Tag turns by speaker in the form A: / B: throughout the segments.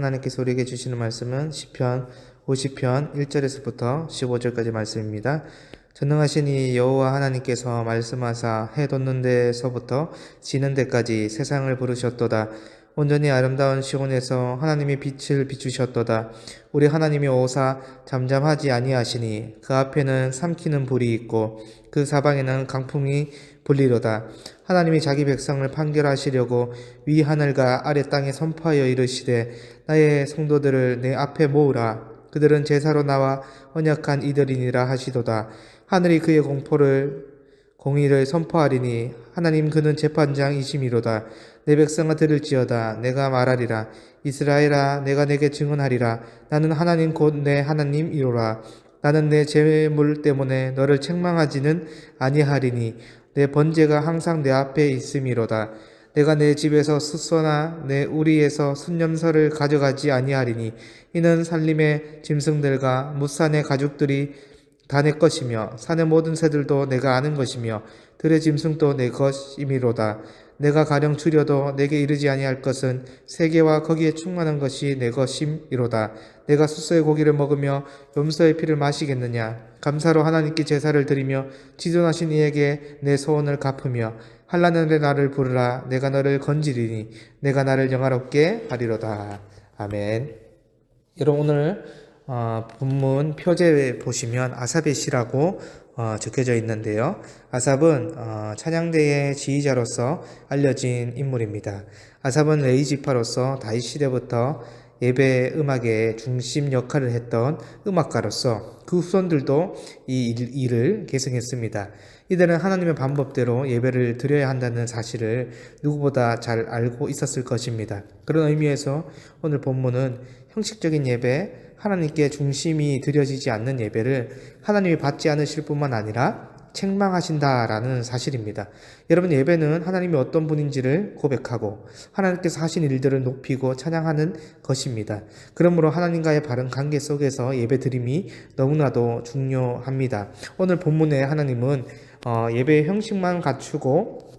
A: 하나님께서 우리에게 주시는 말씀은 시편 50편 1절에서부터 15절까지 말씀입니다. 전능하신 이 여호와 하나님께서 말씀하사 해 돋는 데서부터 지는 데까지 세상을 부르셨도다. 온전히 아름다운 시온에서 하나님이 빛을 비추셨도다. 우리 하나님이 오사 잠잠하지 아니하시니 그 앞에는 삼키는 불이 있고 그 사방에는 강풍이 불리로다. 하나님이 자기 백성을 판결하시려고 위 하늘과 아래 땅에 선포하여 이르시되 나의 성도들을 내 앞에 모으라. 그들은 제사로 나와 언약한 이들이니라 하시도다. 하늘이 그의 공의를 선포하리니 하나님 그는 재판장이심이로다. 내 백성아 들을지어다. 내가 말하리라. 이스라엘아 내가 내게 증언하리라. 나는 하나님 곧 내 하나님이로라. 나는 내 재물 때문에 너를 책망하지는 아니하리니 내 번제가 항상 내 앞에 있음이로다. 내가 내 집에서 숫소나 내 우리에서 순념서를 가져가지 아니하리니 이는 산림의 짐승들과 뭇산의 가죽들이 다 내 것이며 산의 모든 새들도 내가 아는 것이며 들의 짐승도 내 것이미로다. 내가 가령 줄여도 내게 이르지 아니할 것은 세계와 거기에 충만한 것이 내 것임이로다. 내가 숫소의 고기를 먹으며 염소의 피를 마시겠느냐. 감사로 하나님께 제사를 드리며 지존하신 이에게 내 소원을 갚으며 한란날에 나를 부르라. 내가 너를 건지리니 내가 나를 영화롭게 하리로다. 아멘. 여러분 오늘 본문 표제에 보시면 아삽의 시라고 적혀져 있는데요. 아삽은 찬양대의 지휘자로서 알려진 인물입니다. 아삽은 레위 지파로서 다윗 시대부터 예배 음악의 중심 역할을 했던 음악가로서 그 후손들도 이 일을 계승했습니다. 이들은 하나님의 방법대로 예배를 드려야 한다는 사실을 누구보다 잘 알고 있었을 것입니다. 그런 의미에서 오늘 본문은 형식적인 예배, 하나님께 중심이 드려지지 않는 예배를 하나님이 받지 않으실 뿐만 아니라 책망하신다라는 사실입니다. 여러분 예배는 하나님이 어떤 분인지를 고백하고 하나님께서 하신 일들을 높이고 찬양하는 것입니다. 그러므로 하나님과의 바른 관계 속에서 예배 드림이 너무나도 중요합니다. 오늘 본문에 하나님은 예배의 형식만 갖추고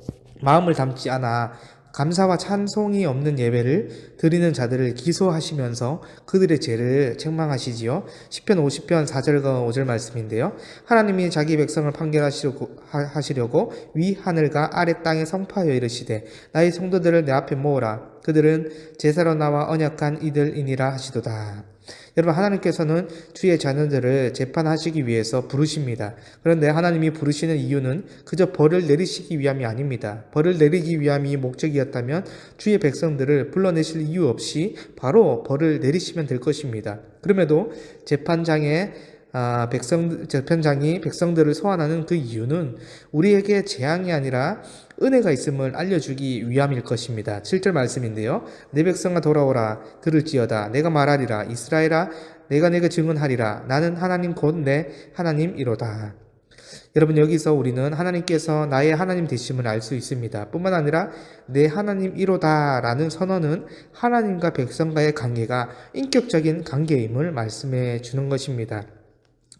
A: 마음을 담지 않아 감사와 찬송이 없는 예배를 드리는 자들을 기소하시면서 그들의 죄를 책망하시지요. 시편 50편 4절과 5절 말씀인데요. 하나님이 자기 백성을 판결하시려고 위 하늘과 아래 땅에 선포하여 이르시되 나의 성도들을 내 앞에 모으라. 그들은 제사로 나와 언약한 이들이니라 하시도다. 여러분 하나님께서는 주의 자녀들을 재판하시기 위해서 부르십니다. 그런데 하나님이 부르시는 이유는 그저 벌을 내리시기 위함이 아닙니다. 벌을 내리기 위함이 목적이었다면 주의 백성들을 불러내실 이유 없이 바로 벌을 내리시면 될 것입니다. 그럼에도 재판장이 백성들을 소환하는 그 이유는 우리에게 재앙이 아니라 은혜가 있음을 알려주기 위함일 것입니다. 7절 말씀인데요. 내 백성아 돌아오라. 들을지어다. 내가 말하리라. 이스라엘아 내가 내게 증언하리라. 나는 하나님 곧 내 하나님이로다. 여러분 여기서 우리는 하나님께서 나의 하나님 되심을 알 수 있습니다. 뿐만 아니라 내 하나님이로다 라는 선언은 하나님과 백성과의 관계가 인격적인 관계임을 말씀해 주는 것입니다.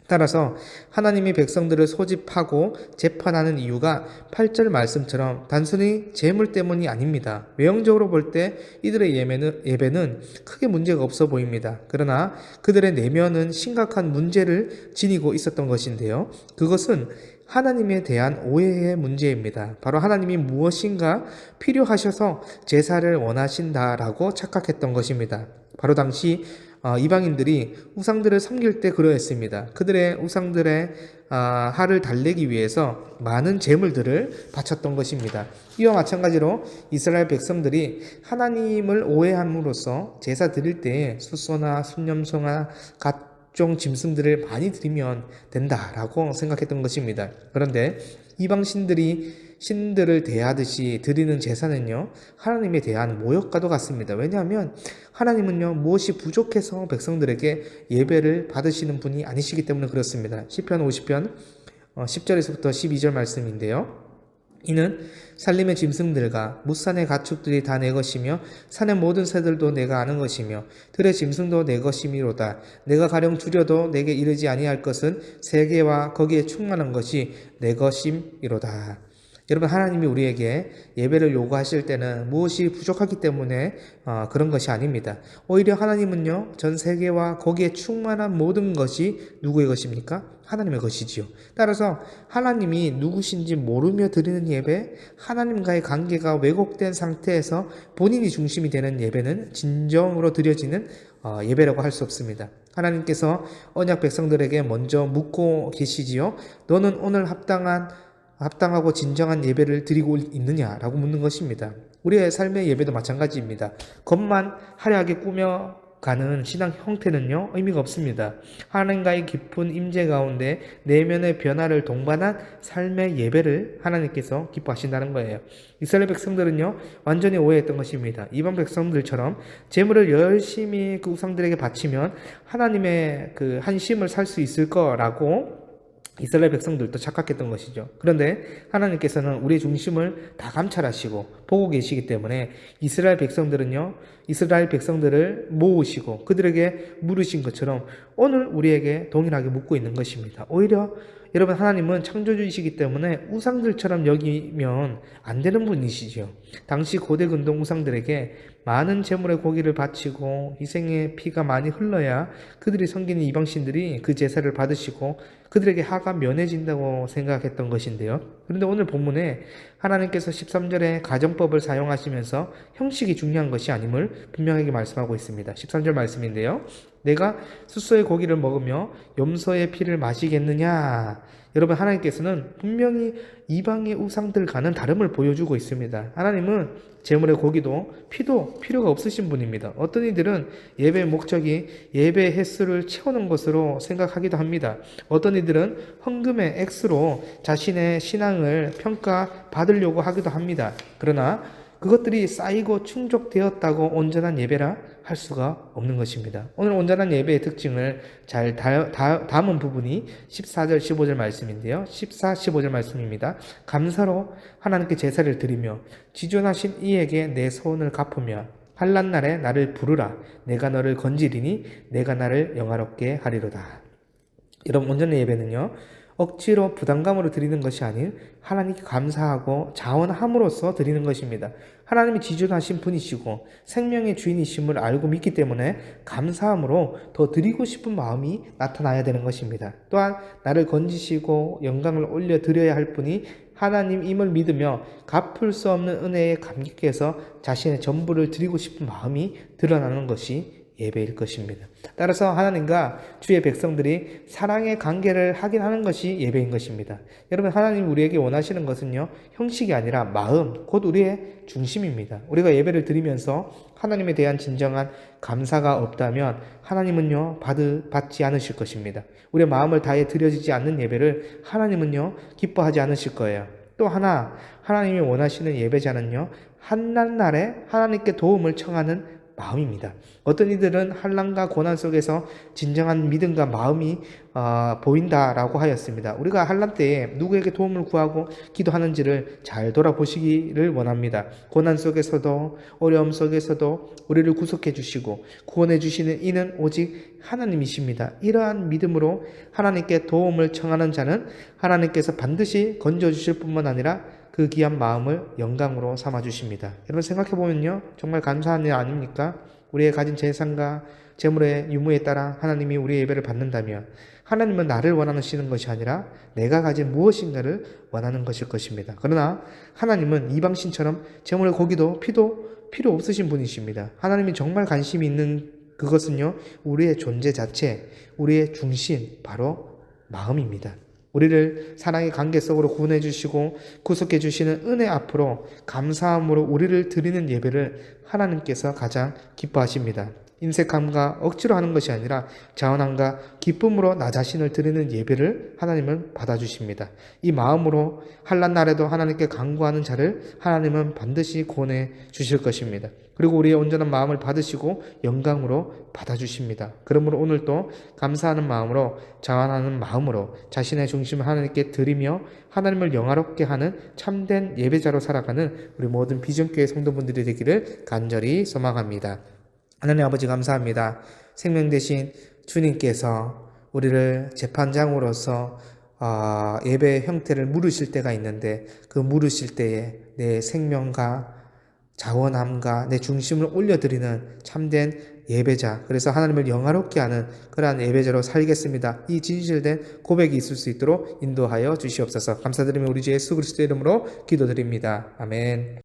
A: 따라서 하나님이 백성들을 소집하고 재판하는 이유가 8절 말씀처럼 단순히 재물 때문이 아닙니다. 외형적으로 볼 때 이들의 예배는 크게 문제가 없어 보입니다. 그러나 그들의 내면은 심각한 문제를 지니고 있었던 것인데요. 그것은 하나님에 대한 오해의 문제입니다. 바로 하나님이 무엇인가 필요하셔서 제사를 원하신다라고 착각했던 것입니다. 바로 당시 이방인들이 우상들을 섬길 때 그러했습니다. 그들의 우상들의 할을 달래기 위해서 많은 제물들을 바쳤던 것입니다. 이와 마찬가지로 이스라엘 백성들이 하나님을 오해함으로써 제사 드릴 때에 숫소나 순념소나 각종 짐승들을 많이 드리면 된다라고 생각했던 것입니다. 그런데 이방 신들을 대하듯이 드리는 제사는요 하나님에 대한 모욕과도 같습니다. 왜냐하면 하나님은요 무엇이 부족해서 백성들에게 예배를 받으시는 분이 아니시기 때문에 그렇습니다. 시편 50편 10절에서부터 12절 말씀인데요. 이는 산림의 짐승들과 뭇산의 가축들이 다 내 것이며 산의 모든 새들도 내가 아는 것이며 들의 짐승도 내 것이미로다. 내가 가령 줄여도 내게 이르지 아니할 것은 세계와 거기에 충만한 것이 내 것임이로다. 여러분, 하나님이 우리에게 예배를 요구하실 때는 무엇이 부족하기 때문에 그런 것이 아닙니다. 오히려 하나님은요, 전 세계와 거기에 충만한 모든 것이 누구의 것입니까? 하나님의 것이지요. 따라서 하나님이 누구신지 모르며 드리는 예배, 하나님과의 관계가 왜곡된 상태에서 본인이 중심이 되는 예배는 진정으로 드려지는 예배라고 할 수 없습니다. 하나님께서 언약 백성들에게 먼저 묻고 계시지요. 너는 오늘 합당하고 진정한 예배를 드리고 있느냐라고 묻는 것입니다. 우리의 삶의 예배도 마찬가지입니다. 겉만 화려하게 꾸며가는 신앙 형태는요, 의미가 없습니다. 하나님과의 깊은 임재 가운데 내면의 변화를 동반한 삶의 예배를 하나님께서 기뻐하신다는 거예요. 이스라엘 백성들은요, 완전히 오해했던 것입니다. 이방 백성들처럼 재물을 열심히 그 우상들에게 바치면 하나님의 그 한심을 살 수 있을 거라고 이스라엘 백성들도 착각했던 것이죠. 그런데 하나님께서는 우리의 중심을 다 감찰하시고 보고 계시기 때문에 이스라엘 백성들을 모으시고 그들에게 물으신 것처럼 오늘 우리에게 동일하게 묻고 있는 것입니다. 오히려 여러분, 하나님은 창조주이시기 때문에 우상들처럼 여기면 안 되는 분이시죠. 당시 고대 근동 우상들에게 많은 제물의 고기를 바치고 희생의 피가 많이 흘러야 그들이 섬기는 이방신들이 그 제사를 받으시고 그들에게 화가 면해진다고 생각했던 것인데요. 그런데 오늘 본문에 하나님께서 13절에 가정법을 사용하시면서 형식이 중요한 것이 아님을 분명하게 말씀하고 있습니다. 13절 말씀인데요. 내가 숫소의 고기를 먹으며 염소의 피를 마시겠느냐? 여러분, 하나님께서는 분명히 이방의 우상들과는 다름을 보여주고 있습니다. 하나님은 제물의 고기도 피도 필요가 없으신 분입니다. 어떤 이들은 예배의 목적이 예배의 횟수를 채우는 것으로 생각하기도 합니다. 어떤 이들은 헌금의 액수로 자신의 신앙을 평가받으려고 하기도 합니다. 그러나 그것들이 쌓이고 충족되었다고 온전한 예배라 할 수가 없는 것입니다. 오늘 온전한 예배의 특징을 잘 담은 부분이 14절 15절 말씀인데요. 14, 15절 말씀입니다. 감사로 하나님께 제사를 드리며 지존하신 이에게 내 소원을 갚으며 환난 날에 나를 부르라. 내가 너를 건지리니 내가 나를 영화롭게 하리로다. 여러분, 온전한 예배는요, 억지로 부담감으로 드리는 것이 아닌 하나님께 감사하고 자원함으로써 드리는 것입니다. 하나님이 지존하신 분이시고 생명의 주인이심을 알고 믿기 때문에 감사함으로 더 드리고 싶은 마음이 나타나야 되는 것입니다. 또한 나를 건지시고 영광을 올려 드려야 할 분이 하나님임을 믿으며 갚을 수 없는 은혜에 감격해서 자신의 전부를 드리고 싶은 마음이 드러나는 것이 예배일 것입니다. 따라서 하나님과 주의 백성들이 사랑의 관계를 확인하는 것이 예배인 것입니다. 여러분, 하나님 우리에게 원하시는 것은요, 형식이 아니라 마음, 곧 우리의 중심입니다. 우리가 예배를 드리면서 하나님에 대한 진정한 감사가 없다면 하나님은요, 받지 않으실 것입니다. 우리의 마음을 다해 드려지지 않는 예배를 하나님은요, 기뻐하지 않으실 거예요. 또 하나, 하나님이 원하시는 예배자는요, 환난 날에 하나님께 도움을 청하는 마음입니다. 어떤 이들은 환난과 고난 속에서 진정한 믿음과 마음이 보인다라고 하였습니다. 우리가 환난 때에 누구에게 도움을 구하고 기도하는지를 잘 돌아보시기를 원합니다. 고난 속에서도 어려움 속에서도 우리를 구속해 주시고 구원해 주시는 이는 오직 하나님이십니다. 이러한 믿음으로 하나님께 도움을 청하는 자는 하나님께서 반드시 건져 주실 뿐만 아니라 그 귀한 마음을 영광으로 삼아 주십니다. 여러분, 생각해보면요, 정말 감사한 일 아닙니까? 우리의 가진 재산과 재물의 유무에 따라 하나님이 우리의 예배를 받는다면 하나님은 나를 원하시는 것이 아니라 내가 가진 무엇인가를 원하는 것일 것입니다. 그러나 하나님은 이방신처럼 재물의 고기도 피도 필요 없으신 분이십니다. 하나님이 정말 관심이 있는 그것은요, 우리의 존재 자체, 우리의 중심, 바로 마음입니다. 우리를 사랑의 관계 속으로 구원해 주시고 구속해 주시는 은혜 앞으로 감사함으로 우리를 드리는 예배를 하나님께서 가장 기뻐하십니다. 인색함과 억지로 하는 것이 아니라 자원함과 기쁨으로 나 자신을 드리는 예배를 하나님은 받아주십니다. 이 마음으로 환난 날에도 하나님께 간구하는 자를 하나님은 반드시 구원해 주실 것입니다. 그리고 우리의 온전한 마음을 받으시고 영광으로 받아주십니다. 그러므로 오늘도 감사하는 마음으로 자원하는 마음으로 자신의 중심을 하나님께 드리며 하나님을 영화롭게 하는 참된 예배자로 살아가는 우리 모든 비전교회 성도분들이 되기를 간절히 소망합니다. 하나님 아버지, 감사합니다. 생명 되신 주님께서 우리를 재판장으로서 예배 형태를 물으실 때가 있는데 그 물으실 때에 내 생명과 자원함과 내 중심을 올려드리는 참된 예배자, 그래서 하나님을 영화롭게 하는 그러한 예배자로 살겠습니다. 이 진실된 고백이 있을 수 있도록 인도하여 주시옵소서. 감사드리며 우리 주 예수 그리스도의 이름으로 기도드립니다. 아멘.